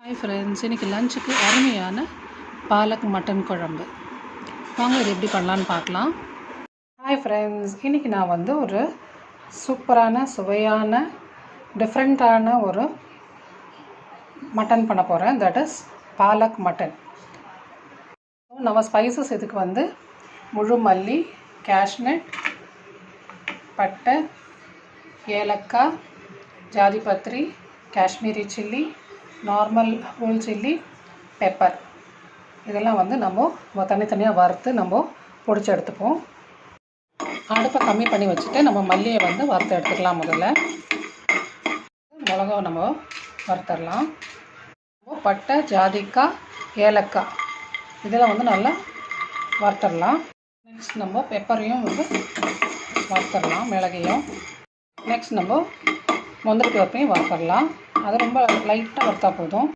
Hi friends, இன்றைக்கி லஞ்சுக்கு அருமையான பாலக் மட்டன் குழம்பு. வாங்க இது எப்படி பண்ணலான்னு பார்க்கலாம். ஹாய் ஃப்ரெண்ட்ஸ், இன்றைக்கி நான் ஒரு சூப்பரான சுவையான டிஃப்ரெண்ட்டான ஒரு மட்டன் பண்ண போகிறேன். That is palak mutton. நம்ம ஸ்பைசஸ் இதுக்கு முழு மல்லி, கேஷ்நட், பட்டை, ஏலக்காய், ஜாதிபத்திரி, Kashmiri chilli, normal whole chilli, pepper இதெல்லாம் நம்ம தனித்தனியாக வறுத்து நம்ம பொடிச்சு எடுத்துப்போம். அடுப்பை கம்மி பண்ணி வச்சுட்டு நம்ம மல்லியை வறுத்து எடுத்துக்கலாம். முதல்ல மிளகாவை நம்ம வறுத்துடலாம். பட்டை, ஜாதிக்காய், ஏலக்காய் இதெல்லாம் நல்லா வறுத்துடலாம். நெக்ஸ்ட் நம்ம பெப்பரையும் வறுத்துடலாம், மிளகையும். நெக்ஸ்ட் நம்ம முந்திரி பருப்பையும் வறுத்துடலாம். அது ரொம்ப லைட்டாக வறுத்தா போதும்.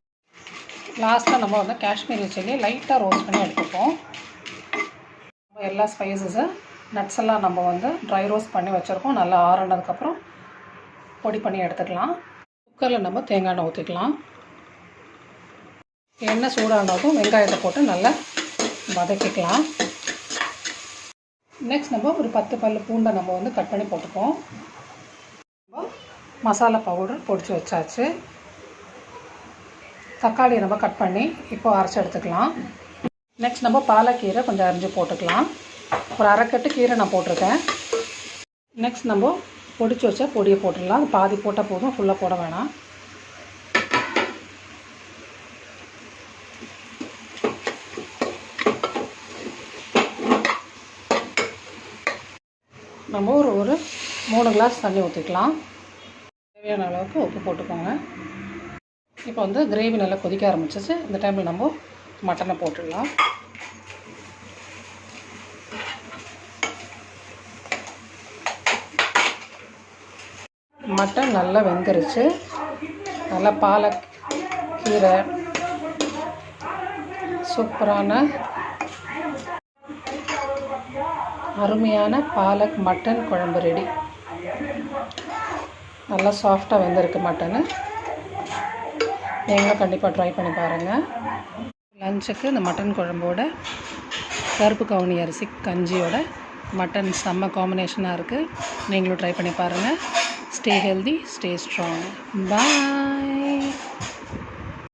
லாஸ்ட்டாக நம்ம காஷ்மீரி சில்லி லைட்டாக ரோஸ்ட் பண்ணி எடுத்துப்போம். எல்லா ஸ்பைசஸை நட்ஸ் எல்லாம் நம்ம ட்ரை ரோஸ்ட் பண்ணி வச்சுருக்கோம். நல்லா ஆறுனதுக்கப்புறம் பொடி பண்ணி எடுத்துக்கலாம். குக்கரில் நம்ம தேங்காய் எண்ணெய் ஊற்றிக்கலாம். எண்ணெய் சூடானதும் வெங்காயத்தை போட்டு நல்லா வதக்கிக்கலாம். நெக்ஸ்ட் நம்ம ஒரு 10 பல்லு பூண்டை நம்ம கட் பண்ணி போட்டுப்போம். மசாலா பவுடர் பொடிச்சு வச்சாச்சு. தக்காளியை நம்ம கட் பண்ணி இப்போ அரைச்சி எடுத்துக்கலாம். நெக்ஸ்ட் நம்ம பாலக்கீரை கொஞ்சம் அரிஞ்சு போட்டுக்கலாம். ஒரு அரைக்கட்டு கீரை நான் போட்டிருக்கேன். நெக்ஸ்ட் நம்ம பொடிச்சு வச்ச பொடியை போட்டுடலாம். பாதி போட்டால் போதும், ஃபுல்லாக போட வேணாம். நம்ம ஒரு 3 கிளாஸ் தண்ணி ஊற்றிக்கலாம். தேவையான அளவுக்கு உப்பு போட்டுக்கோங்க. இப்போ கிரேவி நல்லா கொதிக்க ஆரம்பிச்சிச்சு. இந்த டைமில் நம்ம மட்டனை போட்டுடலாம். மட்டன் நல்லா வெந்துருச்சு. நல்லா பாலக்கீரை சூப்பரான அருமையான பாலக் மட்டன் குழம்பு ரெடி. நல்லா சாஃப்டாக வெந்திருக்கு மட்டனு. நீங்களும் கண்டிப்பாக ட்ரை பண்ணி பாருங்கள். லஞ்சுக்கு இந்த மட்டன் குழம்போட கருப்பு கவுனி அரிசி கஞ்சியோட மட்டன் செம்ம காம்பினேஷனாக இருக்குது. நீங்களும் ட்ரை பண்ணி பாருங்கள். Stay healthy, stay strong. பாய்.